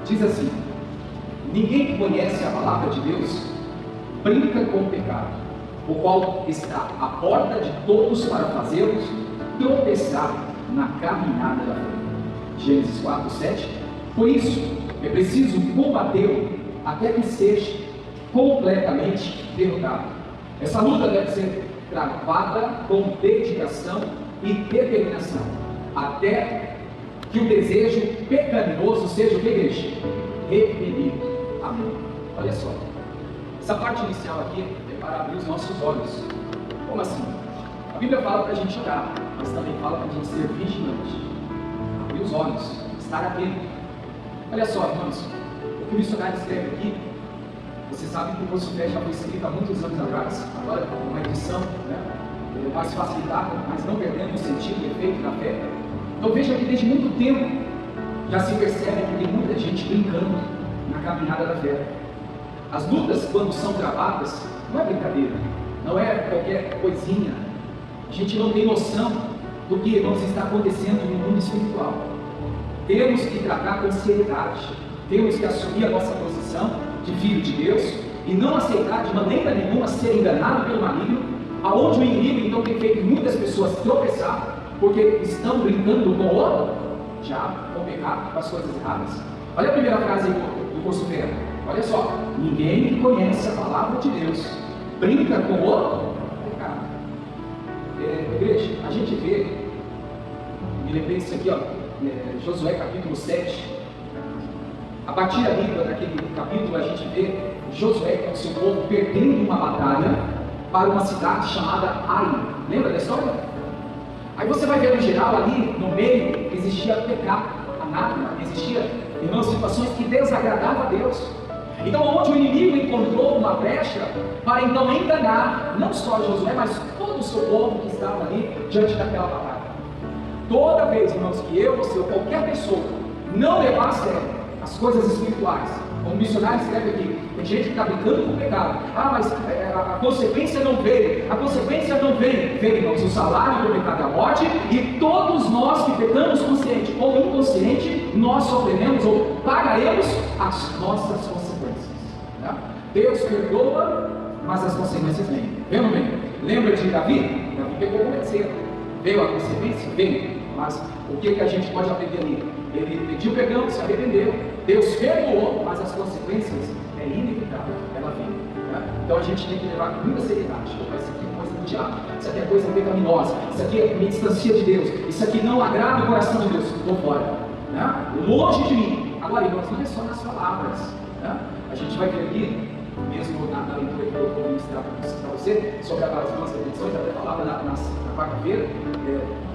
Diz assim: ninguém que conhece a palavra de Deus brinca com o pecado, o qual está à porta de todos para fazê-los tropeçar na caminhada da fé. Gênesis 4, 7. Por isso, é preciso combatê-lo até que seja completamente derrotado. Essa luta deve ser travada com dedicação e determinação, até que o desejo pecaminoso seja o que, igreja? Repelido. Amém. Olha só, essa parte inicial aqui é para abrir os nossos olhos. Como assim? A Bíblia fala para a gente orar, mas também fala para a gente ser vigilante, abrir os olhos, estar atento. Olha só, irmãos, o que o missionário escreve aqui, você sabe que o Curso Fé já foi escrito há muitos anos atrás, agora com uma edição, mais facilitada, mas não perdendo o sentido e efeito da fé. Então veja que desde muito tempo já se percebe que tem muita gente brincando na caminhada da fé. As lutas, quando são travadas, não é brincadeira, não é qualquer coisinha. A gente não tem noção do que, irmãos, está acontecendo no mundo espiritual. Temos que tratar com seriedade, temos que assumir a nossa posição de filho de Deus e não aceitar de maneira nenhuma ser enganado pelo maligno, aonde o inimigo então tem feito muitas pessoas tropeçar, porque estão brincando com o diabo, com o pecado, com as coisas erradas. Olha a primeira frase do Curso Fé. Olha só: ninguém que conhece a palavra de Deus brinca com o pecado. Igreja, a gente vê, me lembrei disso aqui, Josué capítulo 7. A partir ali, daquele capítulo, a gente vê Josué com o seu povo perdendo uma batalha para uma cidade chamada Ai. Lembra da história? Aí você vai ver no geral ali, no meio, existia pecado, anátema, existia, irmãos, situações que desagradavam a Deus. Então, onde o inimigo encontrou uma brecha para então enganar, não só Josué, mas todo o seu povo que estava ali diante daquela batalha. Toda vez, irmãos, que eu, você ou qualquer pessoa não levar a sério as coisas espirituais, como o missionário escreve aqui, tem gente que está brincando com o pecado. Mas a consequência não veio. A consequência não veio. Veio, irmãos, o salário do pecado é a morte, e todos nós que pecamos consciente ou inconsciente, nós sofreremos ou pagaremos as nossas consequências. Tá? Deus perdoa, mas as consequências vêm. Vem ou não vem? Lembra de Davi? Davi pegou o convencer. Veio a consequência? Veio. Mas o que a gente pode aprender ali? Ele pediu perdão, se arrependeu, Deus perdoou, mas as consequências é inevitável, ela vem. Né? Então a gente tem que levar com muita seriedade. Isso aqui é coisa do diabo, isso aqui é coisa pecaminosa, isso aqui me distancia de Deus, isso aqui não agrada o coração de Deus, estou fora. Né? Longe de mim. Agora, irmãos, não é só nas palavras. Né? A gente vai ver aqui, mesmo na leitura que eu vou ministrar para você, sobre as nossas edições, até falava na quarta-feira.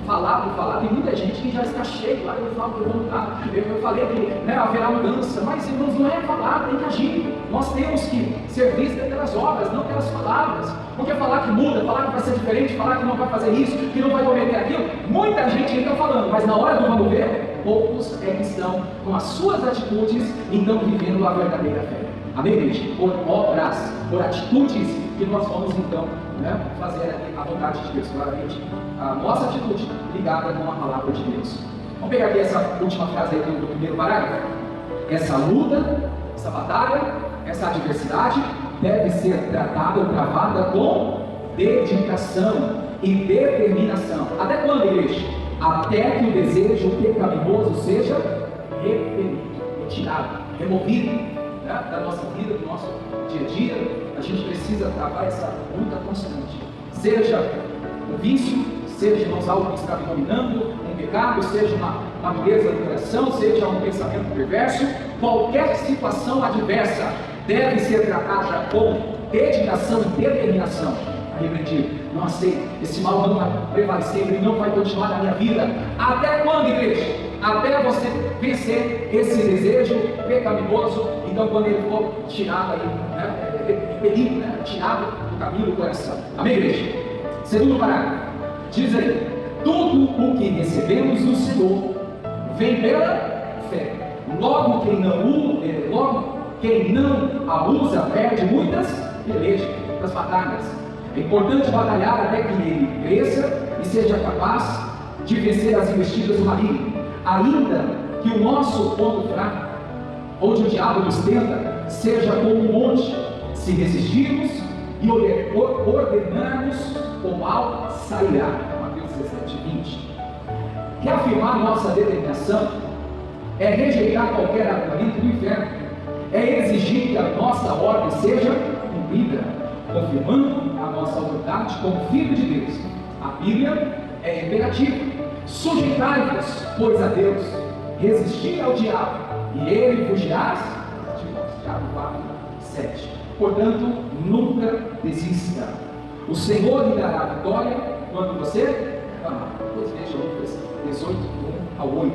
Falar, tem muita gente que já está cheio, lá eu falo que eu vou mudar, eu falei que haverá mudança, mas irmãos, não é falar, tem que agir. Nós temos que ser vistos pelas obras, não pelas palavras. Porque falar que muda, falar que vai ser diferente, falar que não vai fazer isso, que não vai cometer aquilo, muita gente está falando, mas na hora do vamos ver, poucos que estão com as suas atitudes, então vivendo a verdadeira fé. Amém, igreja? Por obras, por atitudes que nós vamos então fazer aqui a vontade de Deus, claramente a nossa atitude ligada com a palavra de Deus. Vamos pegar aqui essa última frase aí do primeiro parágrafo. Essa luta, essa batalha, essa adversidade deve ser tratada ou travada com dedicação e determinação. Até quando, igreja? Até que o desejo pecaminoso seja repelido, retirado, removido da nossa vida, do nosso dia a dia. A gente precisa travar essa luta constante, seja um vício, seja, irmãos, algo que está me dominando, um pecado, seja uma dureza do coração, seja um pensamento perverso. Qualquer situação adversa deve ser tratada com dedicação e determinação a repreender. Não aceito, esse mal não vai prevalecer, ele não vai continuar na minha vida. Até quando, igreja? Até você vencer esse desejo pecaminoso. Então, quando ele for tirado aí, repelido, tirado do caminho do coração. Amém, igreja? Segundo parágrafo, diz aí: tudo o que recebemos do Senhor vem pela fé. Logo quem não a usa perde muitas pelejas, muitas batalhas. É importante batalhar até que ele cresça e seja capaz de vencer as investidas do maligno, ainda que o nosso ponto fraco, onde o diabo nos tenta, seja como um monte. Se resistirmos e ordenarmos, o mal sairá. Mateus 17:20. Reafirmar nossa determinação é rejeitar qualquer argumento do inferno, é exigir que a nossa ordem seja cumprida, confirmando a nossa autoridade como filho de Deus. A Bíblia é imperativa: sujeitai-vos, pois, a Deus, resistir ao diabo, e ele fugirá de vós. Tiago 4:7. Portanto, nunca desista. O Senhor lhe dará a vitória quando você clamar. Pois veja Lucas 18:1-8.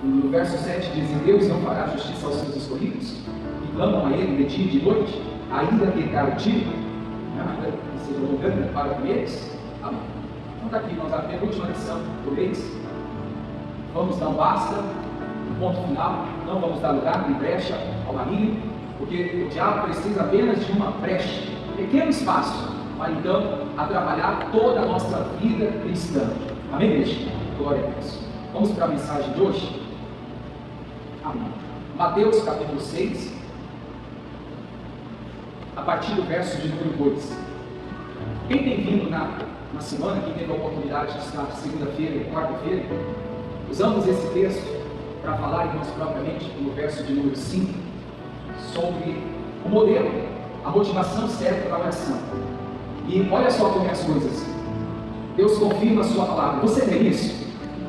No verso 7 diz: e Deus não fará justiça aos seus escolhidos, que clamam a Ele de dia e de noite, ainda que cautivo, nada que seja longânimo para com eles. Amém. Então está aqui, nós a penúltima lição do mês. Vamos dar um basta, um ponto final. Não vamos dar lugar de brecha ao maligno, porque o diabo precisa apenas de uma brecha, um pequeno espaço, para então atrapalhar toda a nossa vida cristã. Amém, igreja? Glória a Deus. Vamos para a mensagem de hoje. Amém. Mateus capítulo 6, a partir do verso de número 2. Quem tem vindo na semana, quem teve a oportunidade de estar segunda-feira e quarta-feira, usamos esse texto para falar, irmãos, propriamente no verso de número 5, sobre o modelo, a motivação certa da oração. E olha só como é as coisas. Deus confirma a sua palavra. Você vê isso?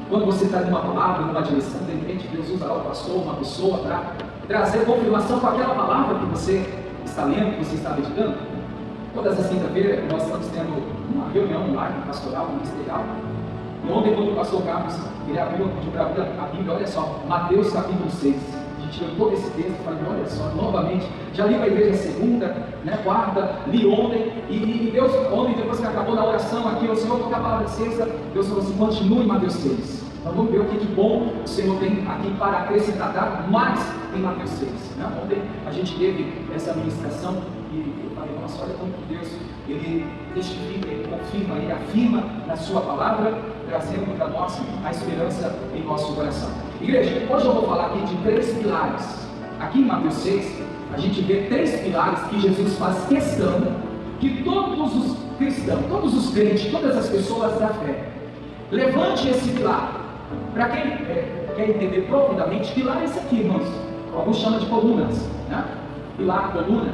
Quando você está numa palavra, numa direção, de repente Deus usa lá o pastor, uma pessoa, para trazer confirmação com aquela palavra que você está lendo, que você está meditando. Todas as quinta-feiras nós estamos tendo uma reunião online, pastoral, ministerial. E ontem, quando o pastor Carlos, ele abriu a Bíblia, olha só, Mateus capítulo 6. A gente leu todo esse texto e falei: olha só, novamente, já li para a igreja segunda, quarta, li ontem, e Deus, ontem, depois que acabou na oração aqui, o Senhor toca a palavra de sexta, Deus falou assim: continue em Mateus 6. Então vamos ver o que de bom o Senhor tem aqui para acrescentar mais em Mateus 6. Ontem a gente teve essa ministração e eu falei: nossa, olha como que Deus, Ele testifica, Ele confirma, Ele afirma na sua palavra, trazendo para nós a esperança em nosso coração. Igreja, hoje eu vou falar aqui de 3 pilares. Aqui em Mateus 6, a gente vê 3 pilares que Jesus faz questão que todos os cristãos, todos os crentes, todas as pessoas da fé, levante esse pilar. Para quem quer entender profundamente, pilar é esse aqui, irmãos. Alguns chamam de colunas, pilar, coluna.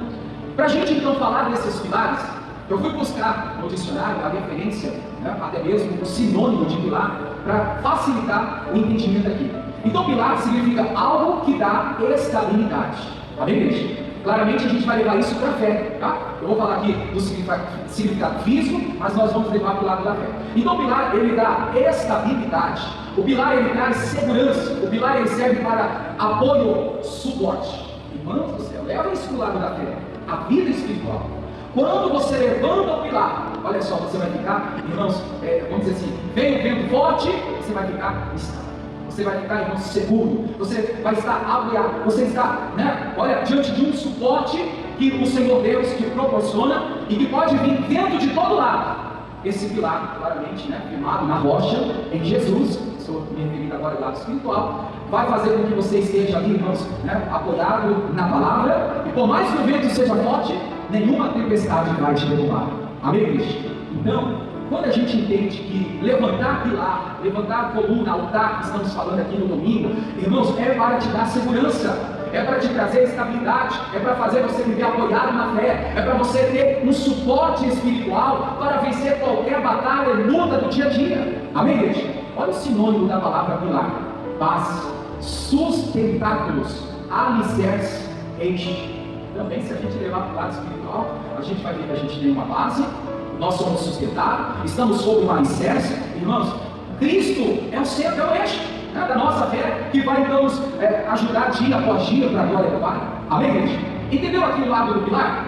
Para a gente então falar desses pilares, eu fui buscar no dicionário a referência, até mesmo o sinônimo de pilar, para facilitar o entendimento aqui. Então, pilar significa algo que dá estabilidade. Amém, igreja? Claramente a gente vai levar isso para a fé, tá? Eu vou falar aqui do significado físico, mas nós vamos levar para o lado da fé. Então, o pilar, ele dá estabilidade. O pilar, ele traz segurança. O pilar, ele serve para apoio, suporte. Irmãos do céu, leva isso para o lado da fé. A vida espiritual. Quando você levanta o pilar, olha só, você vai ficar, irmãos, vamos dizer assim, vem o vento forte, você vai ficar estável. Você vai ficar, irmão, seguro. Você vai estar apoiado. Você está, olha, diante de um suporte que o Senhor Deus te proporciona e que pode vir dentro de todo lado. Esse pilar, claramente, firmado na rocha, em Jesus, estou me referindo agora ao lado espiritual, vai fazer com que você esteja ali, irmãos, apoiado na palavra, e por mais que o vento seja forte, nenhuma tempestade vai te derrubar. Amém, igreja? Então, quando a gente entende que levantar pilar, levantar coluna, altar, que estamos falando aqui no domingo, irmãos, é para te dar segurança, é para te trazer estabilidade, é para fazer você viver apoiado na fé, é para você ter um suporte espiritual para vencer qualquer batalha e luta do dia a dia. Amém, igreja? Olha o sinônimo da palavra pilar: base, sustentáculos, alicerce, eixo. Também, se a gente levar para o lado espiritual, a gente vai ver que a gente tem uma base. Nós somos sustentados, estamos sob um alicerce. Irmãos, Cristo é o centro, é o eixo da nossa fé, que vai então nos ajudar dia após dia para a glória do Pai. Amém, igreja? Entendeu aqui o lado do pilar?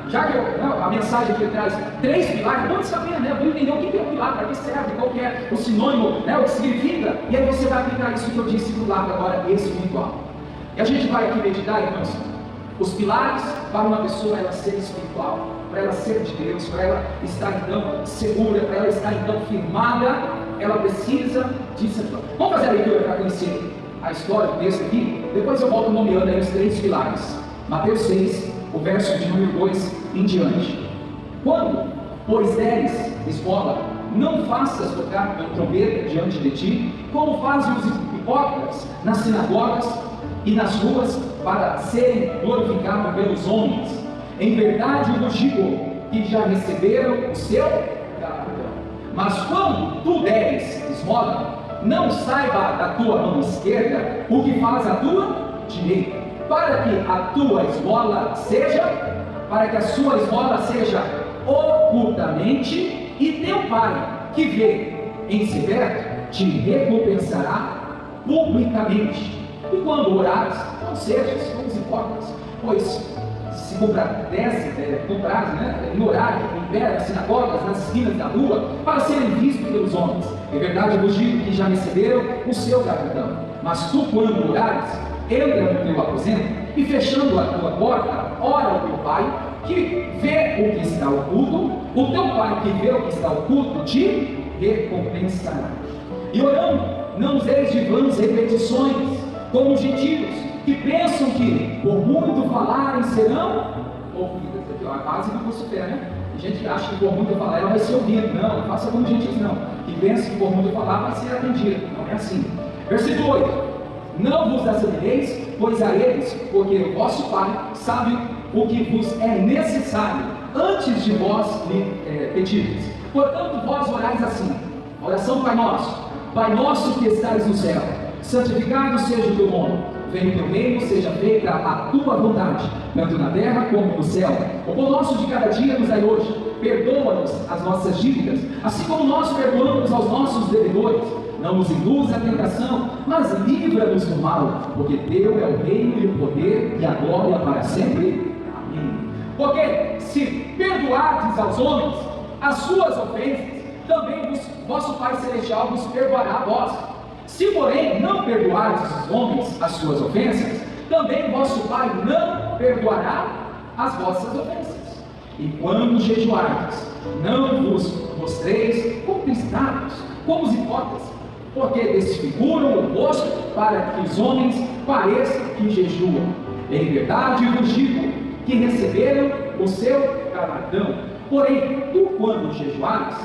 Já que a mensagem aqui traz 3 pilares, vamos saber, vamos entender o que é o pilar, para que serve, qual que é o sinônimo, o que significa, e aí você vai aplicar isso que eu disse do lado agora espiritual. E a gente vai aqui meditar, irmãos, os pilares para uma pessoa ela ser espiritual. para ela ser de Deus, para ela estar então segura, para ela estar então firmada, ela precisa disso. Vamos fazer a leitura para conhecer a história do texto aqui? Depois eu volto nomeando aí os 3 pilares. Mateus 6, o verso de número 2 em diante. Quando, pois, deres esmola, não faças tocar trombeta diante de ti, como fazem os hipócritas nas sinagogas e nas ruas, para serem glorificados pelos homens. Em verdade vos digo que já receberam o seu galardão. Mas quando tu deres esmola, não saiba da tua mão esquerda o que faz a tua direita, para que a tua esmola seja, para que a sua esmola seja ocultamente, e teu Pai que vê em secreto te recompensará publicamente. E quando orares, não sejas como os hipócritas, pois se comprares, em horário, em pé, nas sinagogas, nas esquinas da rua, para serem vistos pelos homens. Em verdade eu vos digo que já receberam o seu galardão. Mas tu, quando orares, entra no teu aposento, e fechando a tua porta, ora ao teu Pai, que vê o que está oculto. O teu Pai que vê o que está oculto te recompensará. E orando, não useis de vãs repetições, como os gentios, que pensam que por muito falarem serão ouvidas. Aqui, ó, a base do curso fé, né? A gente acha que por muito falar ela vai ser ouvida. Não faça como gentios, não. Que pensa que por muito falar vai ser atendida. Não é assim. Versículo 8: não vos assemelheis, pois a eles, porque o vosso Pai sabe o que vos é necessário antes de vós lhe pedirdes. Portanto, vós orais assim: oração Pai Nosso que estais no céu, santificado seja o teu nome, venha o teu reino, seja feita a tua vontade, tanto na terra como no céu. O pão nosso de cada dia nos dai hoje, perdoa-nos as nossas dívidas, assim como nós perdoamos aos nossos devedores. Não nos induz à tentação, mas livra-nos do mal, porque teu é o reino e o poder e a glória para sempre. Amém. Porque se perdoardes aos homens as suas ofensas, também vosso Pai Celestial vos perdoará a vós. Se porém não perdoardes os homens as suas ofensas, também vosso Pai não perdoará as vossas ofensas. E quando jejuardes, não vos mostreis contristados como os hipócritas, porque desfiguram o rosto para que os homens pareçam que jejuam. Em verdade vos digo que receberam o seu galardão. Porém, tu quando jejuares,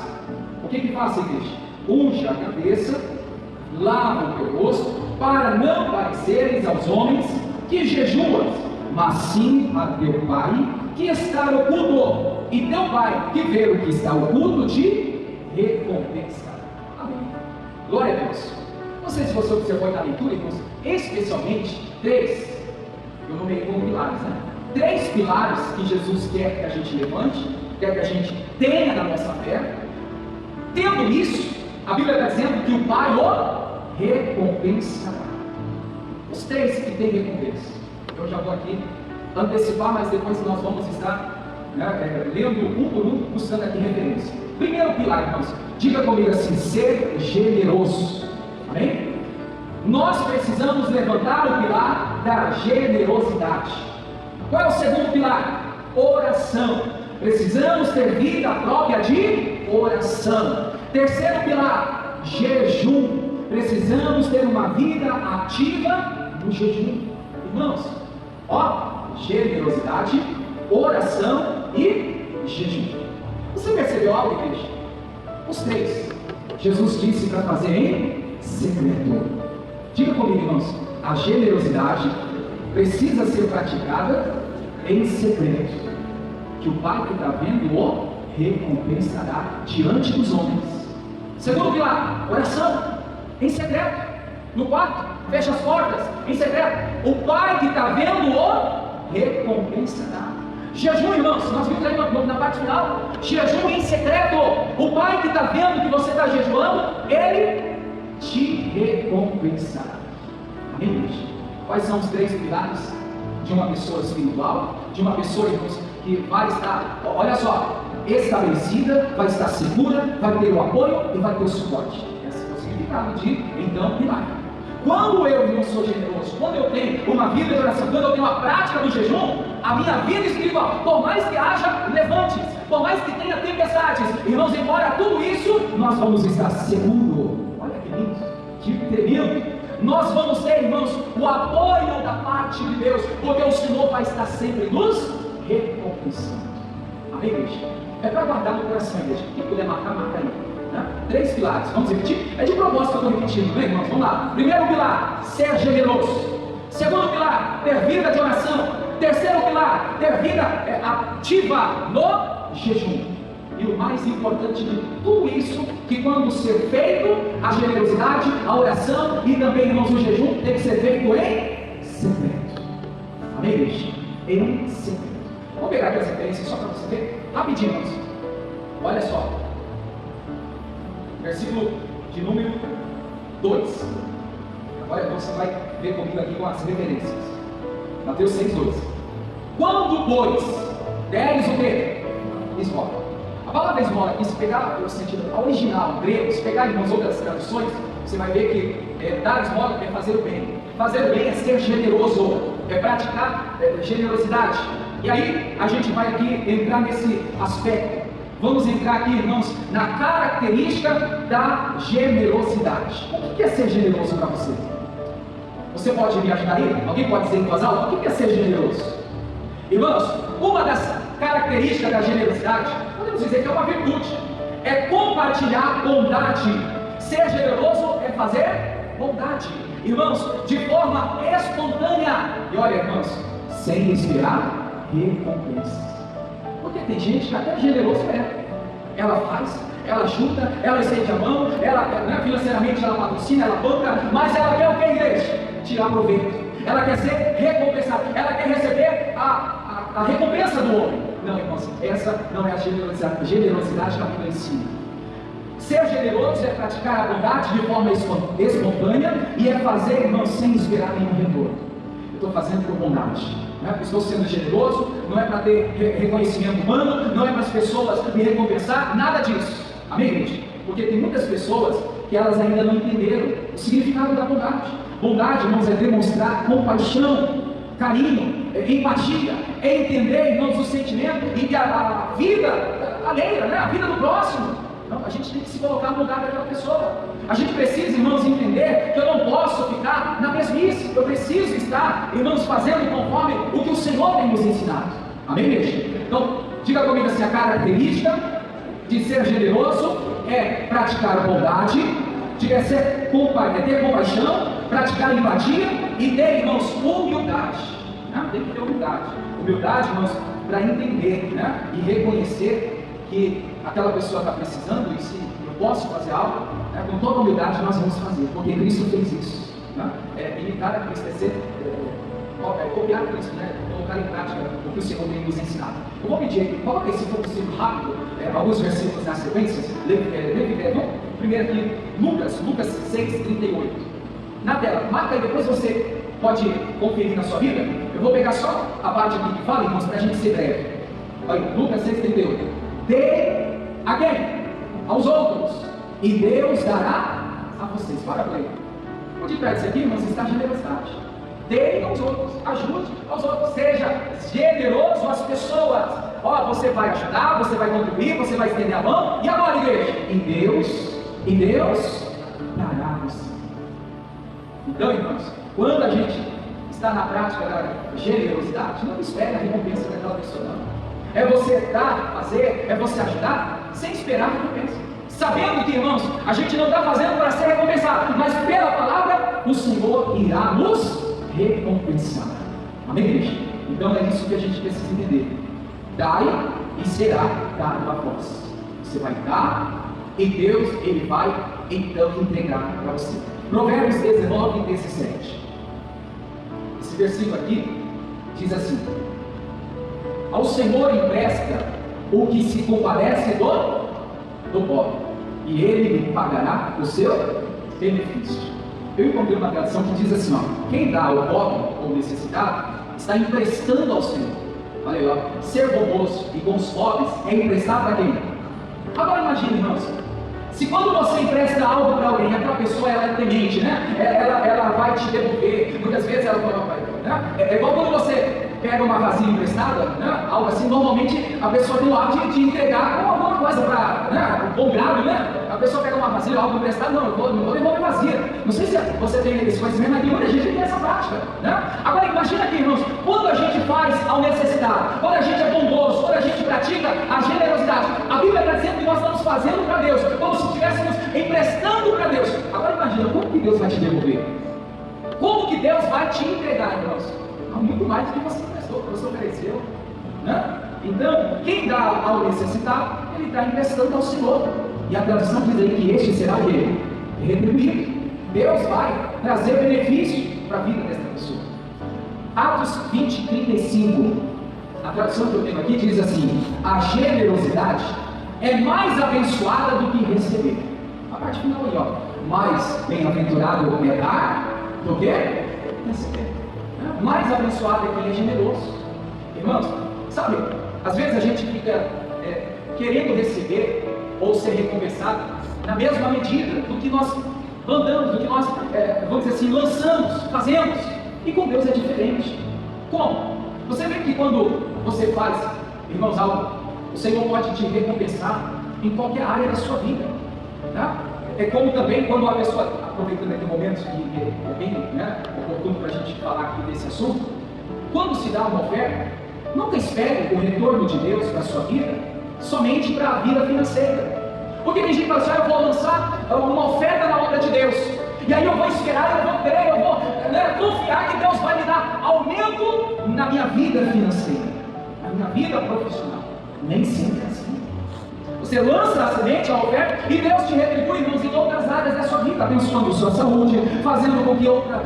o que faz, igreja? Unge a cabeça, lava o teu rosto, para não pareceres aos homens que jejuas, mas sim a teu Pai que está oculto, e teu Pai que vê o que está oculto te recompensará. Amém. Glória a Deus. Não sei se você observou na leitura, irmãos, especialmente 3, eu nomeei como pilares, né? 3 pilares que Jesus quer que a gente levante, quer que a gente tenha na nossa fé. Tendo isso, a Bíblia está dizendo que o Pai o recompensará. Os 3 que tem recompensa. Eu já vou aqui antecipar, mas depois nós vamos estar lendo um por um, buscando aqui referência. Primeiro pilar, irmãos, diga comigo assim: ser generoso. Amém? Nós precisamos levantar o pilar da generosidade. Qual é o segundo pilar? Oração. Precisamos ter vida própria de oração. Terceiro pilar, jejum. Precisamos ter uma vida ativa no jejum. Irmãos, generosidade, oração e jejum. Você percebeu algo, igreja? Os 3. Jesus disse para fazer em secreto. Diga comigo, irmãos, a generosidade precisa ser praticada em secreto, que o Pai que está vendo o recompensará diante dos homens. Segundo pilar, oração em secreto, no quarto, fecha as portas, em secreto, o Pai que está vendo o recompensará. Jejum, irmãos, nós vimos aí na parte final, jejum em secreto, o Pai que está vendo que você está jejuando, Ele te recompensará. Amém, igreja? Quais são os 3 pilares de uma pessoa espiritual, de uma pessoa, irmãos, que vai estar, olha só, estabelecida, vai estar segura, vai ter o apoio e vai ter o suporte? Esse é o significado de, então, pilar. Quando eu não sou generoso, Deus, quando eu tenho uma vida de oração, quando eu tenho uma prática do jejum, a minha vida espiritual, por mais que haja levantes, por mais que tenha tempestades, irmãos, embora tudo isso, nós vamos estar seguros. Olha que lindo, que tremendo. Nós vamos ter, irmãos, o apoio da parte de Deus, porque o Senhor vai estar sempre nos recompensando. Amém, igreja? É para guardar no coração, igreja. Quem puder marcar, marca aí. 3 pilares, vamos repetir? É de propósito que eu estou repetindo, né, irmãos? Vamos lá. Primeiro pilar, ser generoso. Segundo pilar, ter vida de oração. Terceiro pilar, ter vida ativa no jejum. E o mais importante de tudo isso, que quando ser feito, a generosidade, a oração e também, irmãos, o jejum tem que ser feito em secreto. Amém, igreja? Em secreto. Vamos pegar aqui as referências só para você ver rapidinho, irmãos. Olha só. Versículo de número 2. Agora você vai ver comigo aqui com as referências. Mateus 6:2. Quando, pois, deres o quê? Esmola. A palavra esmola aqui, se pegar o sentido original, grego, se pegar em outras traduções, você vai ver que dar esmola é fazer o bem. Fazer o bem é ser generoso, é praticar generosidade. E aí a gente vai aqui entrar nesse aspecto. Vamos entrar aqui, irmãos, na característica da generosidade. O que é ser generoso para você? Você pode me ajudar aí? Alguém pode dizer em voz alta? O que é ser generoso? Irmãos, uma das características da generosidade, podemos dizer que é uma virtude, é compartilhar bondade. Ser generoso é fazer bondade, irmãos, de forma espontânea. E olha, irmãos, sem esperar recompensa. Porque tem gente que até generoso ela faz, ela ajuda, ela estende a mão, ela financeiramente ela patrocina, ela banca, mas ela quer o que, igreja? Tirar proveito. Ela quer ser recompensada, ela quer receber a recompensa do homem. Não, irmãos, essa não é a generosidade que a Bíblia ensina. Ser generoso é praticar a bondade de forma espontânea e é fazer, irmãos, sem esperar nenhum retorno. Eu estou fazendo por bondade. Estou sendo generoso, não é para ter reconhecimento humano, não é para as pessoas me recompensar, nada disso. Amém, gente? Porque tem muitas pessoas que elas ainda não entenderam o significado da bondade. Bondade, irmãos, é demonstrar compaixão, carinho, empatia, é entender, irmãos, o sentimento e que a vida alheia, a vida do próximo. Não, a gente tem que se colocar no lugar daquela pessoa. A gente precisa, irmãos, entender que eu não posso ficar na mesmice. Eu preciso estar, irmãos, fazendo conforme o que o Senhor tem nos ensinado. Amém, igreja? Então, diga comigo assim, a característica de ser generoso é praticar a bondade, diga ter compaixão, praticar empatia e ter, irmãos, humildade. Tem que ter humildade. Humildade, irmãos, para entender e reconhecer que aquela pessoa está precisando e se eu posso fazer algo, com toda humildade nós vamos fazer, porque Cristo fez isso. Imitar a Cristo é ser, copiar a Cristo, colocar em prática o que o Senhor tem nos ensinado. Eu vou pedir aqui, coloca esse possível rápido, alguns versículos na sequência. Primeiro aqui, Lucas 6:38. Na tela, marca aí, depois você pode conferir na sua Bíblia. Eu vou pegar só a parte aqui que fala, irmãos, para a gente ser breve. Olha, Lucas 6:38. Dê a quem? Aos outros, e Deus dará a vocês. Para aí. Por detrás disso aqui, irmãos, está a generosidade. Dê aos outros, ajude aos outros, seja generoso às pessoas. Você vai ajudar, você vai contribuir, você vai estender a mão. E agora, igreja? E Deus dará a você. Então, irmãos, quando a gente está na prática da generosidade, não espere a recompensa daquela pessoa, não. É você dar, fazer, é você ajudar, sem esperar recompensa. Sabendo que, irmãos, a gente não está fazendo para ser recompensado, mas pela palavra, o Senhor irá nos recompensar. Amém, igreja? Então é isso que a gente precisa entender. Dai e será dado a vós. Você vai dar e Deus, Ele vai então entregar para você. Provérbios 19:17. Esse versículo aqui diz assim: ao Senhor empresta o que se compadece do pobre, e Ele lhe pagará o seu benefício. Eu encontrei uma tradução que diz assim: quem dá ao pobre ou necessitado está emprestando ao Senhor. Olha aí, ser bondoso e com os pobres é emprestar para quem? Agora imagine, irmãos, Se quando você empresta algo para alguém, aquela pessoa ela é temente, né? Ela vai te devolver. Muitas vezes ela fala, né? É igual quando você pega uma vasilha emprestada, né? Algo assim, normalmente a pessoa tem o hábito de entregar com alguma coisa para, né? Bom grado, né? A pessoa pega uma vasilha, algo emprestado, não vou devolver vazia. Não sei se você tem esse conhecimento, mas tem muita gente que tem essa prática, né? Agora imagina aqui, irmãos, quando a gente faz ao necessitado, quando a gente é bondoso, quando a gente pratica a generosidade, a Bíblia está dizendo que nós estamos fazendo para Deus, como se estivéssemos emprestando para Deus. Agora imagina, como que Deus vai te devolver? Como que Deus vai te entregar, irmãos? Muito mais do que você emprestou, que você ofereceu, né? Então, quem dá ao necessitado, ele está emprestando ao Senhor. E a tradução diz aí que este será o quê? Retribuído. Deus vai trazer benefício para a vida dessa pessoa. Atos 20, 35. A tradução que eu tenho aqui diz assim: a generosidade é mais abençoada do que receber. A parte final aí, ó. Mais bem-aventurado é dar do que receber. Mais abençoado é quem é generoso. Irmãos, sabe, às vezes a gente fica querendo receber ou ser recompensado na mesma medida do que nós mandamos, do que nós, vamos dizer assim, lançamos, fazemos. E com Deus é diferente. Como? Você vê que quando você faz, irmãos, algo, o Senhor pode te recompensar em qualquer área da sua vida, tá? É como também quando a pessoa, aproveitando aqui momentos que é bem, né, oportuno para a gente falar aqui desse assunto, quando se dá uma oferta, nunca espere o retorno de Deus para a sua vida somente para a vida financeira. Porque tem gente que fala assim, eu vou lançar uma oferta na obra de Deus, e aí eu vou esperar, eu vou crer, eu vou confiar que Deus vai me dar aumento na minha vida financeira, na minha vida profissional. Nem sempre é assim. Você lança a semente, a oferta, e Deus te retribui, irmãos, em outras áreas da sua vida, abençoando sua saúde, fazendo com que outra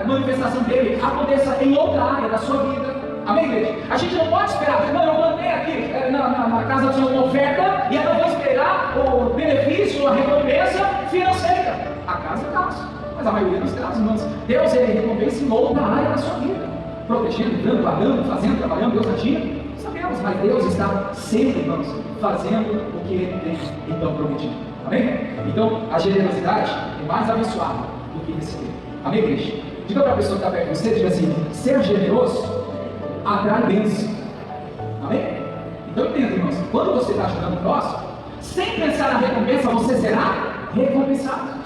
manifestação dele aconteça em outra área da sua vida. Amém, igreja? A gente não pode esperar, não, eu mandei aqui na casa do Senhor uma oferta, e eu não vou esperar o benefício, a recompensa financeira. A casa é casa, mas a maioria dos casos, irmãos, Deus ele recompensa em outra área da sua vida, protegendo, dando, guardando, fazendo, trabalhando, Deus agindo. Sabemos, mas Deus está sempre, irmãos, fazendo o que Ele tem então prometido. Amém? Então, a generosidade é mais abençoada do que receber. Amém, igreja? Diga para a pessoa que está perto de você, diga assim: ser generoso atrai bênção. Amém? Então, entenda, irmãos, quando você está ajudando o próximo, sem pensar na recompensa, você será recompensado.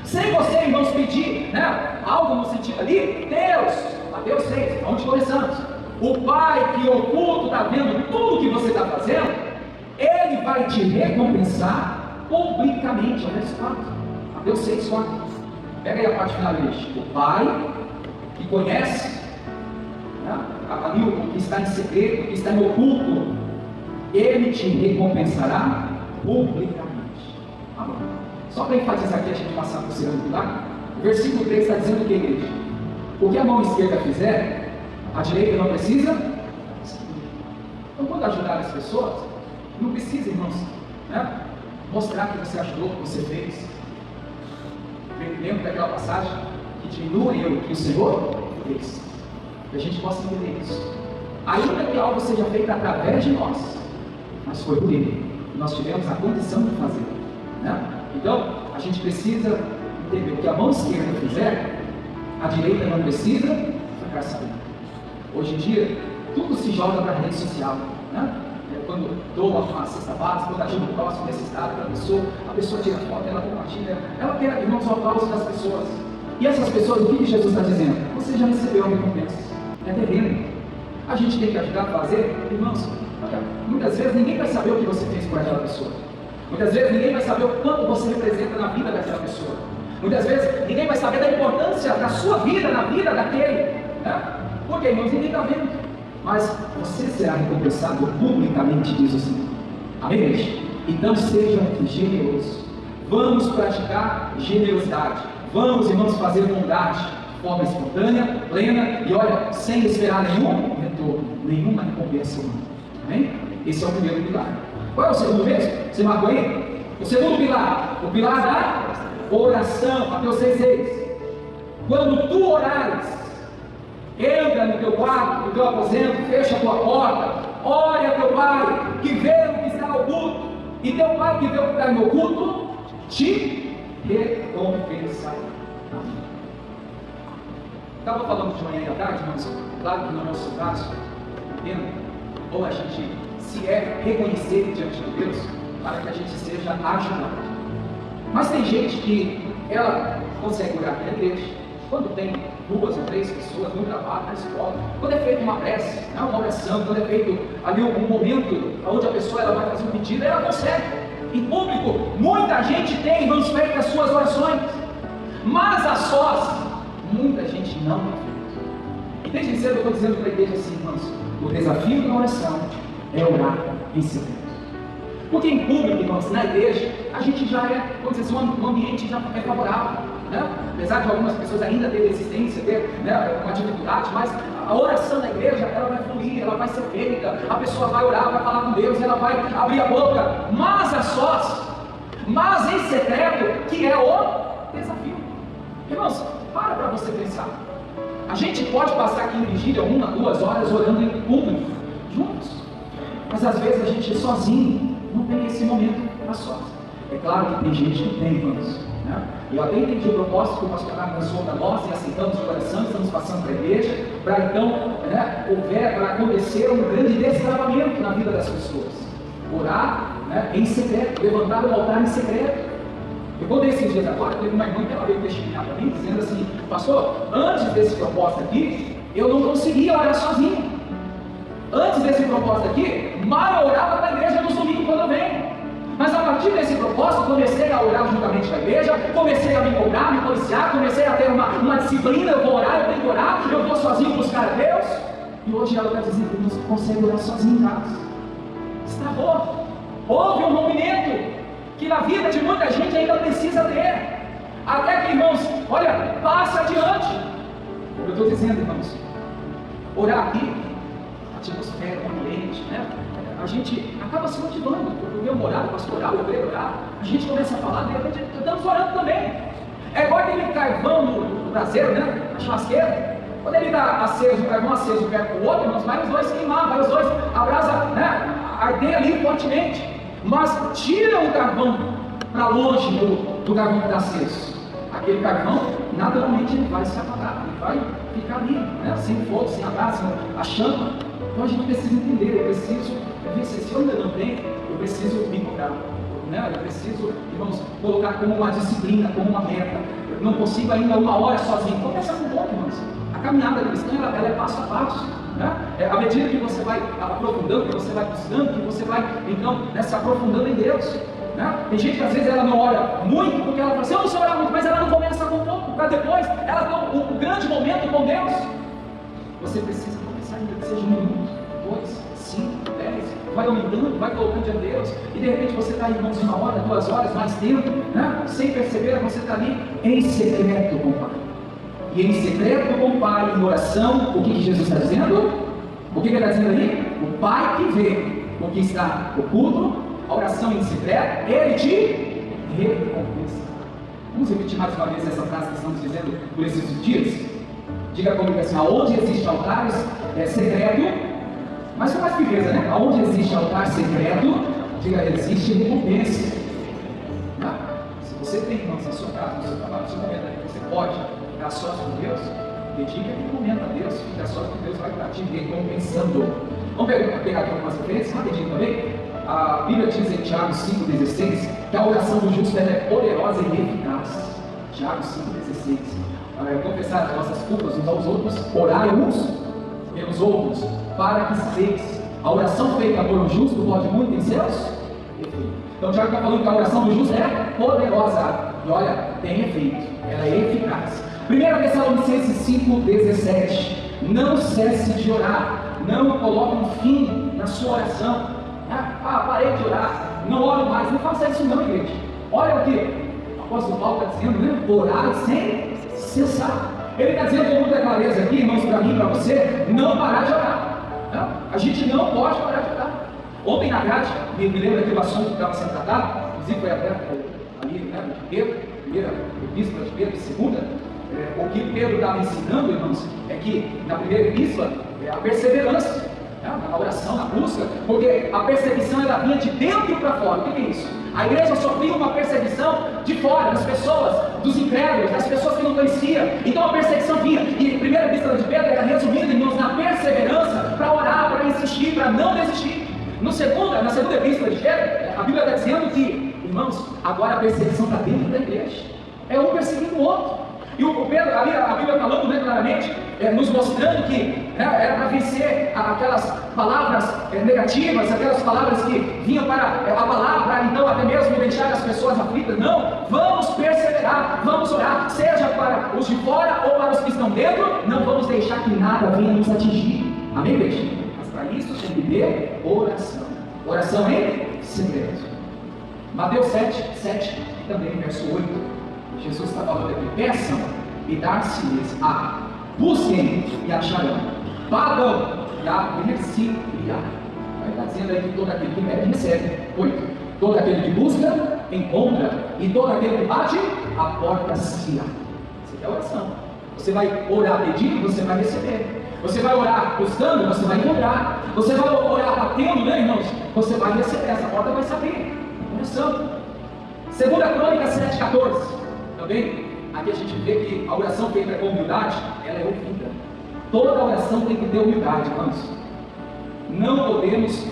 Sem você, irmãos, pedir, né, algo no sentido ali, Deus, Mateus 6, onde começamos. O Pai que oculto está vendo tudo que você está fazendo, Ele vai te recompensar publicamente. Olha esse fato. Mateus 6, 4. Pega aí a parte final dele. O Pai que conhece, né, ali o que está em segredo, o que está em oculto, Ele te recompensará publicamente. Amém. Só para enfatizar aqui, a gente passar para o segundo pilar, o versículo 3 está dizendo o que, igreja? O que a mão esquerda fizer, a direita não precisa. Então, quando ajudar as pessoas, não precisa, irmãos, né, mostrar que você ajudou, que você fez. Lembra daquela passagem que diminua eu que o Senhor fez? Que a gente possa entender isso. Ainda que algo seja feito através de nós, mas foi por Ele. Nós tivemos a condição de fazer, né? Então, a gente precisa entender: o que a mão esquerda fizer, a direita não precisa ficar sabendo. Hoje em dia, tudo se joga para a rede social, né? Quando doa uma cesta básica, quando ajuda o próximo necessitado para a pessoa tira foto, ela compartilha, ela quer, irmãos, o aplauso das pessoas. E essas pessoas, o que Jesus está dizendo? Você já recebeu a recompensa. É terreno. A gente tem que ajudar a fazer, irmãos. Muitas vezes ninguém vai saber o que você fez por aquela pessoa. Muitas vezes ninguém vai saber o quanto você representa na vida daquela pessoa. Muitas vezes ninguém vai saber da importância da sua vida na vida daquele, né? Porque, irmãos, ninguém está vendo. Mas você será recompensado publicamente, diz o Senhor. Amém, igreja? Então seja generoso. Vamos praticar generosidade. Vamos, irmãos, fazer bondade de forma espontânea, plena e, olha, sem esperar nenhum retorno, nenhuma recompensa humana. Amém? Esse é o primeiro pilar. Qual é o segundo mesmo? Você marcou aí? O segundo pilar, o pilar da oração. Mateus 6,6. Quando tu orares, entra no teu quarto, no teu aposento, fecha a tua porta, ore a teu Pai que vê o que está oculto, e teu Pai que vê o que está no oculto te recompensará. Estava falando de manhã e à tarde, mas claro que no nosso caso, entendo, ou a gente se é reconhecer diante de Deus, para que a gente seja ajudado. Mas tem gente que ela consegue orar na igreja, quando tem 2 ou 3 pessoas no trabalho, na escola, quando é feita uma prece, uma oração, quando é feito ali um momento onde a pessoa ela vai fazer um pedido, ela consegue. Em público, muita gente tem, irmãos, feito as suas orações, mas a sós, muita gente não tem feito. E desde cedo eu estou dizendo para a igreja assim, irmãos, o desafio da oração é orar em secreto. Porque em público, irmãos, na igreja, a gente já é, vamos dizer assim, um ambiente já é favorável, né? Apesar de algumas pessoas ainda terem resistência, ter uma dificuldade, mas a oração na igreja, ela vai fluir, ela vai ser feita, a pessoa vai orar, vai falar com Deus, ela vai abrir a boca, mas a sós, mas em secreto, que é o desafio. Irmãos, para você pensar. A gente pode passar aqui em vigília 1 a 2 horas orando em público, juntos, mas às vezes a gente sozinho não tem esse momento a sós. É claro que tem gente que tem, irmãos, né? E eu até entendi o propósito que o pastor Carlos lançou para nós e aceitamos de coração, estamos passando para a igreja, para então, para acontecer um grande destravamento na vida das pessoas. Orar, em secreto, levantar um altar em secreto. Eu contei esses dias agora, teve uma irmã que ela veio testemunhar para mim, dizendo assim: pastor, antes desse propósito aqui, eu não conseguia orar sozinho. Antes desse propósito aqui, mal eu orava para a igreja nos domingos quando eu venho. Mas a partir desse propósito, comecei a orar juntamente com a igreja, comecei a me cobrar, me policiar, comecei a ter uma disciplina, eu vou orar, eu tenho que orar, eu vou sozinho buscar a Deus. E hoje ela está dizendo que não consegue orar sozinho em casa. Estragou. Houve um rompimento que na vida de muita gente ainda precisa ter. Até que, irmãos, olha, passa adiante. Como eu estou dizendo, irmãos, orar aqui, a atmosfera, o ambiente, a gente acaba se motivando. Eu meu morar, pastoral, eu vejo orar, a gente começa a falar, de repente estamos orando também. É igual aquele carvão no braseiro, na churrasqueira. Quando ele está aceso, o carvão aceso perto do outro, irmãos, vai os dois queimar, vai os dois, a brasa, arder ali fortemente. Mas tira o carvão para longe do carvão que está aceso. Aquele carvão, naturalmente, ele vai se apagar, ele vai ficar ali, sem fogo, sem a brasa, sem a chama. Então a gente precisa entender, eu preciso ver se eu ainda não tenho, eu preciso me cobrar, eu preciso, irmãos, colocar como uma disciplina, como uma meta. Eu não consigo ainda 1 hora sozinho. Começa com pouco, irmãos. A caminhada cristã, ela é passo a passo. À medida que você vai aprofundando, que você vai buscando, que você vai, então, se aprofundando em Deus. Tem gente que às vezes ela não ora muito, porque ela fala assim: eu não sei orar muito, mas ela não começa com pouco, para depois ela ter um grande momento com Deus. Você precisa começar ainda que seja 1 minuto, 2, 5, 10, vai aumentando, vai colocando diante de Deus, e de repente você está, irmãos, 1 hora, 2 horas, mais tempo, sem perceber, você está ali em secreto com o Pai. E em secreto com o Pai, em oração, o que Jesus está dizendo? O que ele está dizendo ali? O Pai que vê o que está oculto, a oração em secreto, ele te recompensa. Vamos repetir mais uma vez essa frase que estamos dizendo por esses dias? Diga comigo assim: aonde existe altares secreto, mas com mais firmeza, aonde existe altar secreto, diga, existe recompensa. Se você tem, irmãos, na sua casa, no seu trabalho, no seu momento que você pode ficar sós com Deus, dedique aquele momento a Deus, fica sós com Deus, vai estar te recompensando. Vamos pegar aqui algumas referências rapidinho também. A Bíblia diz em Tiago 5,16 que a oração do justo é poderosa e eficaz. Tiago 5,16. Confessar as nossas culpas uns aos outros, orar uns pelos outros, para que sabeis. A oração feita por um justo pode muito em seus efeitos. Então, Tiago está falando que a oração do justo é poderosa. E olha, tem efeito, ela é eficaz. 1 Tessalonicenses 5,17. Não cesse de orar, não coloque um fim na sua oração. Parei de orar, não oro mais. Não faça isso não, igreja. Olha o que o apóstolo Paulo está dizendo, orar sem cessar. Ele está dizendo com muita clareza aqui, irmãos, para mim e para você, não parar de orar. A gente não pode parar de orar. Ontem na grade, me lembro daquele assunto que estava sendo tratado, inclusive foi até ali, de Pedro, primeira epístola de Pedro, segunda. O que Pedro estava ensinando, irmãos, é que na primeira epístola, a perseverança. Na oração, na busca, porque a perseguição ela vinha de dentro para fora. O que é isso? A igreja sofria uma perseguição de fora, das pessoas, dos incrédulos, das pessoas que não conheciam. Então a perseguição vinha, e a primeira epístola de Pedro era resumida, irmãos, na perseverança, para orar, para insistir, para não desistir. Na segunda epístola de Pedro, a Bíblia está dizendo que, irmãos, agora a perseguição está dentro da igreja, é um perseguindo o outro. E o Pedro, a Bíblia falando claramente, nos mostrando que era para vencer aquelas palavras negativas, aquelas palavras que vinham para abalar, para então até mesmo deixar as pessoas aflitas. Não, vamos perseverar, vamos orar, seja para os de fora ou para os que estão dentro, não vamos deixar que nada venha nos atingir. Amém, igreja? Mas para isso tem que ter oração. Oração em segredo. Mateus 7, e também verso 8. Jesus está falando aqui: peçam e dar-se-lhes busquem e acharão, badam e abrir-se-lhes. Vai estar dizendo aí que todo aquele que pede recebe. 8. Todo aquele que busca encontra, e todo aquele que bate, a porta se abre. Isso é a oração. Você vai orar pedindo, você vai receber. Você vai orar buscando, você vai encontrar. Você vai orar batendo, né, irmãos? Você vai receber, essa porta vai se abrir. Oração. 2 Crônicas 7,14. Também, aqui a gente vê que a oração feita com humildade, ela é ouvida. Toda oração tem que ter humildade, irmãos. Não podemos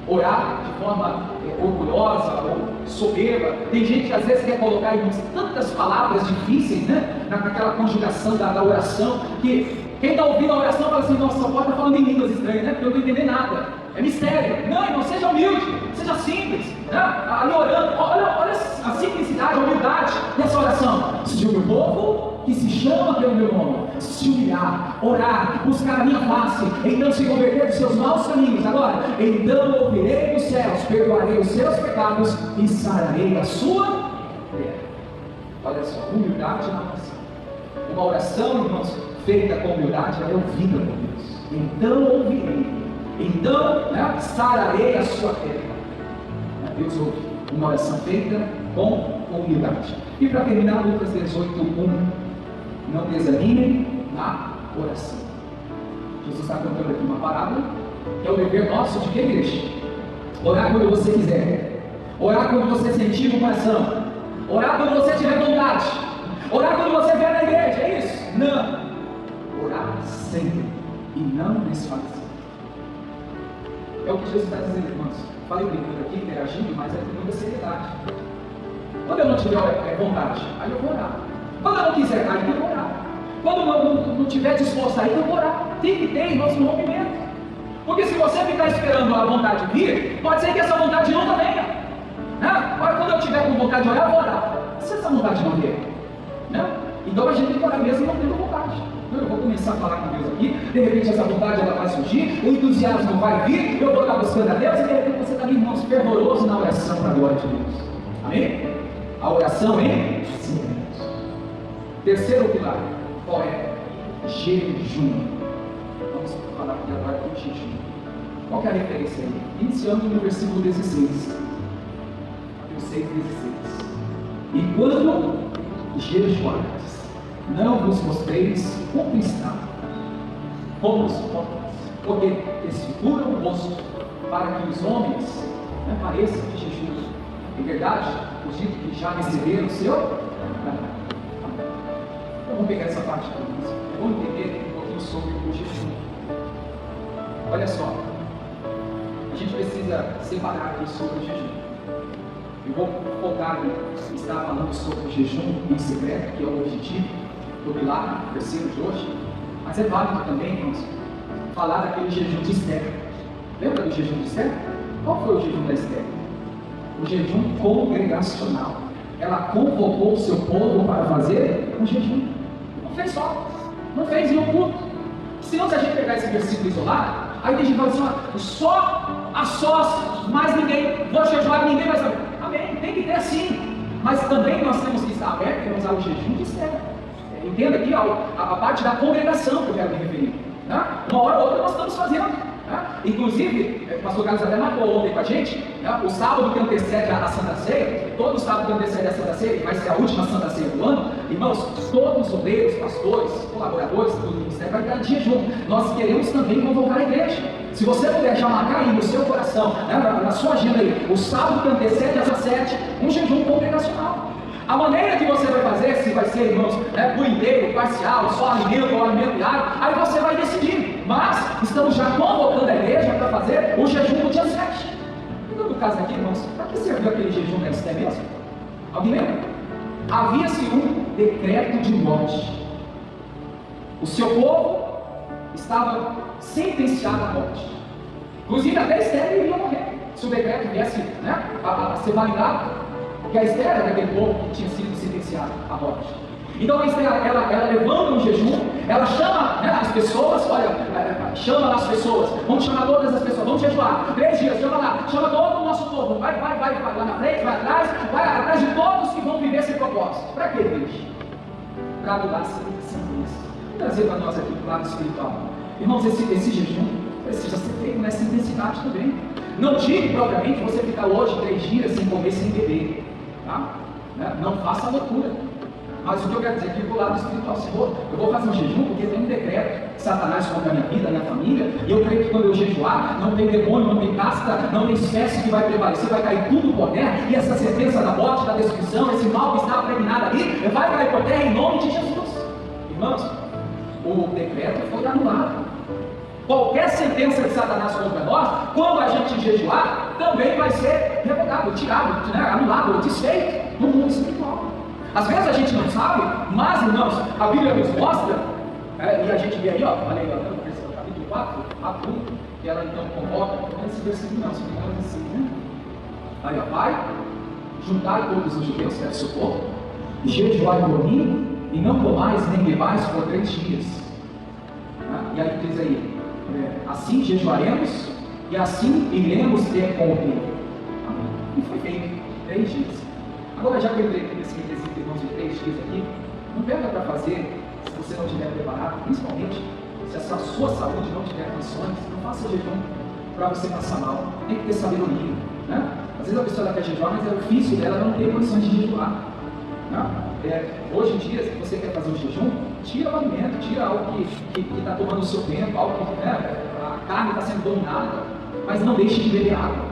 orar de forma orgulhosa ou soberba. Tem gente que às vezes quer colocar, irmãos, tantas palavras difíceis, né? Naquela conjugação da oração, que quem está ouvindo a oração fala assim: nossa, pode estar falando em línguas estranhas, né? Porque eu não estou entendendo nada. É mistério. Não, irmão, seja humilde, seja simples, né? Ali orando, olha a simplicidade, a humildade dessa oração. Se o meu povo, que se chama pelo meu nome, se humilhar, orar, buscar a minha face, então se converter dos seus maus caminhos, agora, então ouvirei dos céus, perdoarei os seus pecados e sararei a sua terra. Olha só, humildade na oração. Uma oração, irmãos, feita com humildade, ela é ouvida por Deus. Então ouvirei. Então, sararei a sua terra. Deus ouve uma oração feita com humildade. E para terminar, Lucas 18:1. Não desanimem na oração. Jesus está contando aqui uma parábola, que é o dever nosso de que, igreja? Orar quando você quiser. Orar quando você sentir no coração. Orar quando você tiver vontade. Orar quando você vier na igreja, é isso? Não. Orar sempre e não desfazer. É o que Jesus está dizendo, irmãos. Falei brincando aqui, interagindo, mas é com muita seriedade. Quando eu não tiver vontade, aí eu vou orar. Quando eu não quiser, aí eu vou orar. Quando eu não tiver disposto, aí eu vou orar. Tem que ter, irmãos, um rompimento. Porque se você ficar esperando a vontade vir, pode ser que essa vontade nunca venha. Agora, quando eu tiver com vontade de orar, eu vou orar. Se essa vontade não vier, então a gente tem que orar mesmo não tendo vontade. Eu vou começar a falar com Deus aqui, de repente essa vontade ela vai surgir, o entusiasmo vai vir, eu vou estar buscando a Deus, e de repente você está ali, irmãos, fervoroso na oração para a glória de Deus. Amém? A oração em silêncio. Terceiro pilar, qual é? Jejum. Vamos falar aqui agora do jejum. Qual que é a referência aí? Iniciando no versículo 16. Mateus 6:16. E quando jejuardes, não vos mostreis como está, como os hipócritas, porque desfiguram o rosto, para que os homens pareçam que jejuam. Em verdade, os dito que já receberam o seu. Então vamos pegar essa parte aqui. Vamos entender um pouquinho sobre o jejum. Olha só, a gente precisa separar aqui sobre o jejum. Eu vou focar em estar falando sobre o jejum em secreto, que é o objetivo do pilar, terceiro de hoje. Mas é válido também, irmãos, falar daquele jejum de Esther. Lembra do jejum de Esther? Qual foi o jejum da Esther? O jejum congregacional. Ela convocou o seu povo para fazer um jejum. Não fez só, não fez em um culto. Senão, se a gente pegar esse versículo isolado, aí tem gente que fala assim: só a sós, mais ninguém, vou jejuar e ninguém vai saber. Amém, tem que ter assim. Mas também nós temos que estar abertos e usar o jejum de Esther. Entenda aqui a parte da congregação que eu quero me referir. Uma hora ou outra nós estamos fazendo. Né? Inclusive, o pastor Carlos até marcou ontem com a gente, né? O sábado que antecede a Santa Ceia, todo sábado que antecede a Santa Ceia, que vai ser a última Santa Ceia do ano, irmãos, todos os obreiros, pastores, colaboradores do ministério vai ficar de jejum. Nós queremos também convocar a igreja. Se você puder já marcar aí no seu coração, né, na sua agenda aí, o sábado que antecede às 7, um jejum congregacional. A maneira que você vai fazer, se vai ser, irmãos, por inteiro, parcial, só alimento ou alimento diário, aí você vai decidir. Mas estamos já convocando a igreja para fazer o jejum no dia 7. E no caso aqui, irmãos, para que serviu aquele jejum nesse tempo mesmo? Alguém lembra? Havia-se um decreto de morte. O seu povo estava sentenciado à morte. Inclusive até Esther iria morrer se o decreto viesse, né, a ser validado. Porque a Esther era daquele povo que tinha sido sentenciado à morte. Então a Esther, ela levanta um jejum, ela chama, né, as pessoas, olha, chama as pessoas, vamos chamar todas as pessoas, vamos jejuar, 3 dias, chama lá, chama todo o nosso povo, vai lá na frente, vai atrás de todos que vão viver esse propósito. Para quê, gente? Para mudar a sentença. Vou trazer para nós aqui do lado espiritual. Irmãos, esse jejum precisa ser feito nessa intensidade também. Não digo propriamente você ficar hoje 3 dias sem comer, sem beber. Tá? Não faça loucura. Mas o que eu quero dizer aqui do lado espiritual, Senhor, eu vou fazer um jejum porque tem um decreto de Satanás contra a minha vida, a minha família, e eu creio que quando eu jejuar, não tem demônio, não tem casta, não tem espécie que vai prevalecer, vai cair tudo por terra, e essa sentença da morte, da destruição, esse mal que está pregnado ali, vai cair por terra em nome de Jesus. Irmãos, o decreto foi anulado. Qualquer sentença de Satanás contra nós, quando a gente jejuar, também vai ser revogado, tirado, né, anulado, desfeito no mundo espiritual. Às vezes a gente não sabe, mas, irmãos, a Bíblia nos mostra, e a gente vê aí, olha aí, no capítulo 4, a 1, que ela então convoca, esse versículo não, se não é assim, né? Aí, vai, juntai todos os judeus, que é o seu povo, e jejuai por mim, e não comais nem bebais por 3 dias. E aí diz aí, assim jejuaremos e assim iremos ter com o rei. E foi feito 3 dias. Agora, já que eu entrei nesse requisito, irmãos, de 3 dias aqui, não perca para fazer se você não estiver preparado, principalmente se a sua saúde não tiver condições. Não faça jejum para você passar mal. Tem que ter sabedoria, né? Às vezes a pessoa quer jejuar, mas é o ofício dela não ter condições de jejuar, né? Hoje em dia, se você quer fazer um jejum, tira o alimento, tira algo que está tomando o seu tempo, algo que, né, a carne está sendo dominada, mas não deixe de beber água,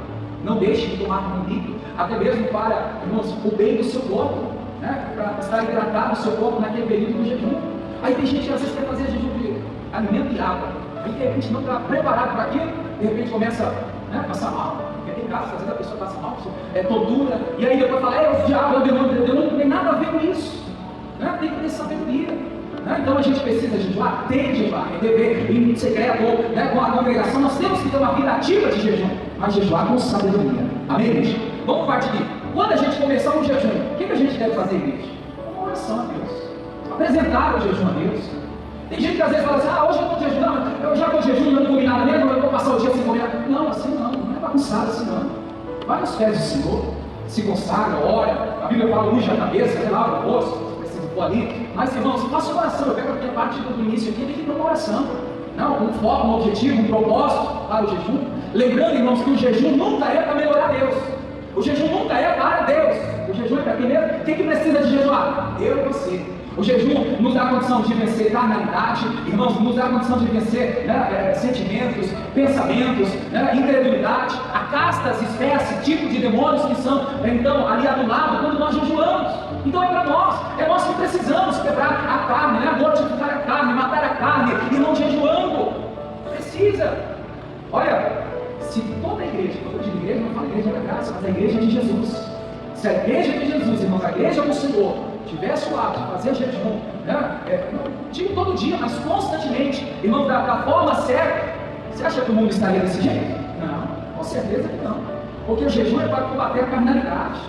não deixe de tomar um líquido, até mesmo para, irmãos, o bem do seu corpo, né, para estar hidratado o seu corpo naquele período do jejum. Aí tem gente que às vezes quer fazer jejum de alimento e água, aí de repente não está preparado para aquilo, de repente começa, né, a passar mal. Em casa, às vezes a pessoa passa mal, tortura, e aí depois fala, o diabo, não tem nada a ver com isso, né? Tem que ter sabedoria, né? Então a gente precisa jejuar, tem que jejuar, é dever, em secreto, né, com a congregação, nós temos que ter uma vida ativa de jejum, mas jejuar com sabedoria, amém, igreja? Vamos partir aqui. Quando a gente começar um jejum, o que a gente deve fazer, igreja? Uma oração a Deus, apresentar o jejum a Deus. Tem gente que às vezes fala assim, hoje eu estou jejuando, eu já estou jejuando, eu não comi nada mesmo, eu vou passar o dia sem comer nada. Não, assim não é bagunçado assim não. Vai nos pés do Senhor, se consagra, ora, a Bíblia fala, unge a cabeça, lava o rosto, se precisa for ali. Mas irmãos, faça uma oração, eu pego aqui a parte do início aqui, tem que ter uma oração. Não, um foco, um objetivo, um propósito para o jejum. Lembrando, irmãos, que o jejum nunca é para melhorar Deus. O jejum nunca é para Deus. O jejum é para quem mesmo? Quem que precisa de jejuar? Eu e você. O jejum nos dá a condição de vencer carnalidade, irmãos, nos dá a condição de vencer, né, sentimentos, pensamentos, né, incredulidade, a castas, espécies, tipos de demônios que são, então, ali anulados quando nós jejuamos. Então é para nós, é nós que precisamos quebrar a carne, né, mortificar a carne, matar a carne, e não jejuando. Precisa. Olha, se toda a igreja, quando eu digo igreja, não falo igreja da graça, mas a igreja de Jesus. Se a igreja de Jesus, irmãos, a igreja do Senhor, tivesse o hábito de fazer jejum, né, digo todo dia, mas constantemente, irmão, da forma certa, você acha que o mundo estaria desse jeito? Não, com certeza que não, porque o jejum é para combater a carnalidade,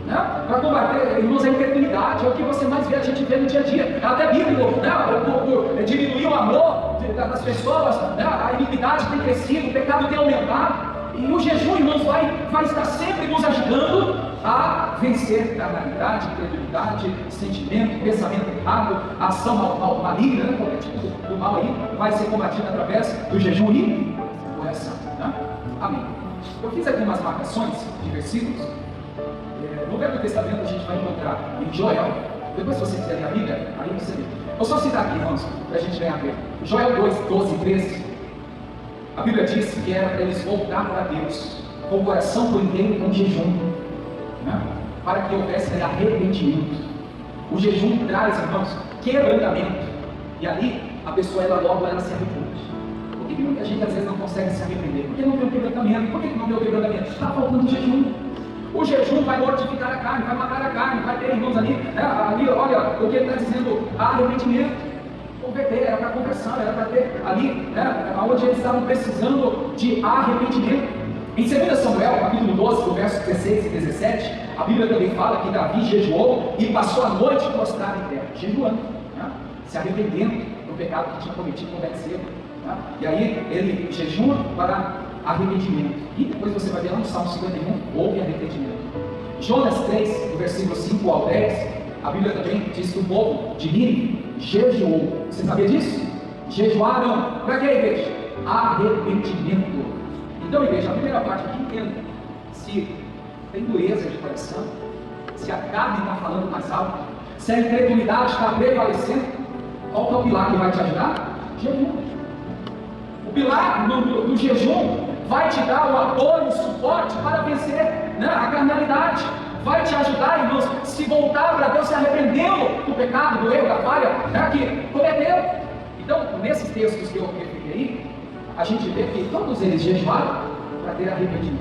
né, para combater, irmãos, a incredulidade, é o que você mais vê, a gente vê no dia a dia, é até bíblico, né, diminuir o amor das pessoas, né, a iniquidade tem crescido, o pecado tem aumentado, e o jejum, irmãos, vai estar sempre nos ajudando a vencer carnalidade, incredulidade, sentimento, pensamento errado, ação maligna, né? Qualquer tipo do mal aí vai ser combatido através do jejum e oração. Tá? Amém. Eu fiz aqui umas marcações de versículos. No Velho Testamento a gente vai encontrar em Joel. Depois, se você quiser ler a Bíblia, aí você vê. Vou só citar aqui, irmãos, para a gente ganhar tempo. Joel 2, 12 e 13. A Bíblia diz que era para eles voltar para Deus com o coração por inteiro com jejum, né? Para que houvesse arrependimento. O jejum traz, irmãos, quebrantamento. E ali a pessoa logo se arrepende. Por que muita gente às vezes não consegue se arrepender? Porque não tem o quebrantamento. Por que não tem o quebrantamento? Está faltando jejum. O jejum vai mortificar a carne, vai matar a carne, vai ter, irmãos, ali, olha o que ele está dizendo, arrependimento. Converter, era para conversão, era para ter ali, onde eles estavam precisando de arrependimento. Em 2 Samuel, capítulo 12, do verso 16 e 17, a Bíblia também fala que Davi jejuou e passou a noite prostrado em terra, jejuando, né? Se arrependendo do pecado que tinha cometido com Betseba. Né? E aí ele jejua para arrependimento. E depois você vai ver lá no Salmo 51, houve arrependimento. Jonas 3, do versículo 5 ao 10, a Bíblia também diz que o povo de Nínive jejuou. Você sabia disso? Jejuaram. Para que, igreja? Arrependimento. Então, igreja, a primeira parte aqui, entenda. Se tem dureza de coração, se a carne está falando mais alto, se a incredulidade está prevalecendo, qual que é o pilar que vai te ajudar? Jejum. O pilar do jejum vai te dar o apoio, o suporte para vencer, né, a carnalidade. Vai te ajudar, irmãos, se voltar para Deus, se arrependendo do pecado, do erro, da falha, né, que cometeu. Então, nesses textos que eu referi aí, a gente vê que todos eles jejuaram para ter arrependimento,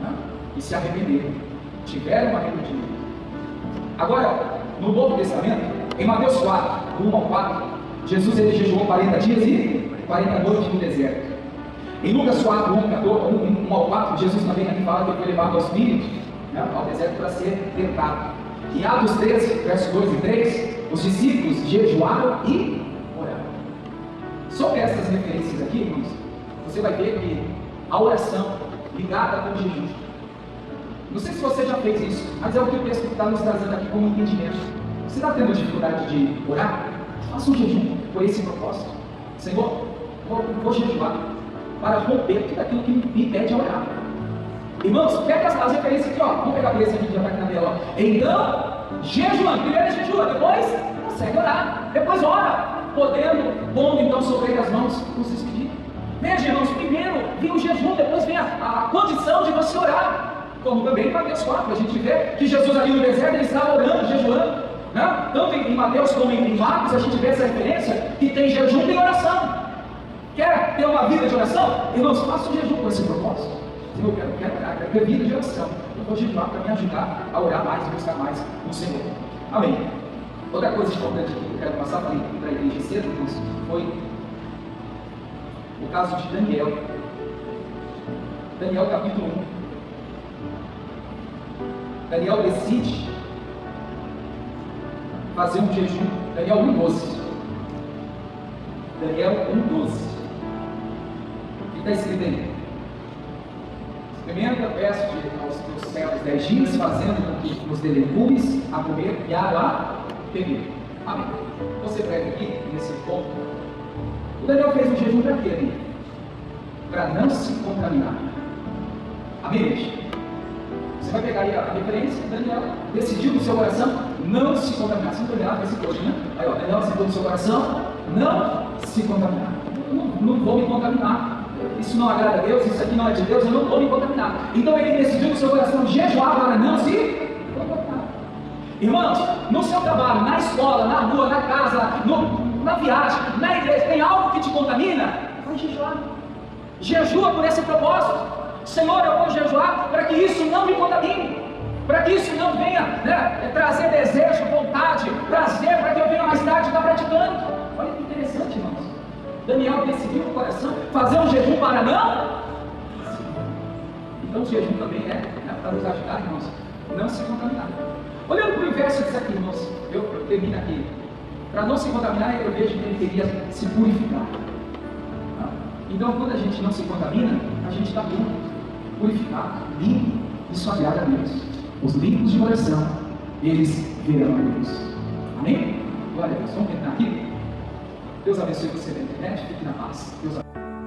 né? E se arrependeram, tiveram arrependimento. Agora, no Novo Testamento, em Mateus 4, do 1 ao 4, Jesus ele jejuou 40 dias e 40 noites no deserto. Em Lucas 4, 1 ao 4, Jesus também aqui fala que ele foi levado ao Espírito, né, ao deserto para ser tentado. Em Atos 13, versos 2 e 3, os discípulos jejuaram e oraram. Sobre essas referências aqui, irmãos, você vai ver que a oração ligada com o jejum. Não sei se você já fez isso, mas é o que o texto está nos trazendo aqui como entendimento. Você está tendo dificuldade de orar? Faça um jejum por esse propósito. Senhor, vou jejuar para romper tudo aquilo que me impede a orar. Irmãos, pega as referências aqui, ó. Vamos pegar a referência aqui que já está aqui na tela, ó. Então, jejuando, primeiro jejua, depois consegue orar, depois ora, pondo então sobre ele as mãos, nos despedir. Veja, irmãos, primeiro vem o jejum, depois vem a condição de você orar. Como também em Mateus 4, a gente vê que Jesus ali no deserto, ele estava orando, jejuando, né? Tanto em Mateus como em Marcos, a gente vê essa referência, que tem jejum e oração. Quer ter uma vida de oração? Irmãos, faça um jejum com esse propósito. Eu quero ter vida de oração. Eu vou jejuar para me ajudar a orar mais e buscar mais no Senhor. Amém. Outra coisa importante que eu quero passar para a igreja cedo, irmãos, foi o caso de Daniel. Daniel capítulo 1. Daniel decide fazer um jejum. Daniel 1,12. Daniel 1,12. O que está escrito aí? Experimenta, peço aos teus servos 10 dias, fazendo com que nos dê legumes a comer e água a beber. Amém. Você breve aqui, nesse ponto. O Daniel fez um jejum para quê, ali? Para não se contaminar. Amém, gente? Você vai pegar aí a referência. Daniel decidiu no seu coração não se contaminar. Se contaminar vai ser hoje, né? Aí, ó, Daniel decidiu no seu coração não se contaminar. Não vou me contaminar. Isso não agrada a Deus, isso aqui não é de Deus, eu não vou me contaminar. Então ele decidiu no seu coração jejuar para não se contaminar. Irmãos, no seu trabalho, na escola, na rua, na casa, na viagem, na igreja, tem algo que te contamina? Vai jejuar. Jejua por esse propósito. Senhor, eu vou jejuar para que isso não me contamine, para que isso não venha, né, trazer desejo, vontade, prazer, para que eu venha mais tarde estar praticando. Olha que interessante, irmãos. Daniel decidiu no coração fazer um jejum para não. Então o jejum também é, né, para nos ajudar, irmãos, não se contaminar. Olhando para o inverso disso aqui, irmãos, eu termino aqui. Para não se contaminar, eu vejo que ele queria se purificar. Então, quando a gente não se contamina, a gente está puro, purificado, limpo. Isso agrada a Deus. Os limpos de coração, eles verão a Deus. Amém? Glória a Deus. Vamos terminar aqui? Deus abençoe você na internet. Fique na paz. Deus abençoe.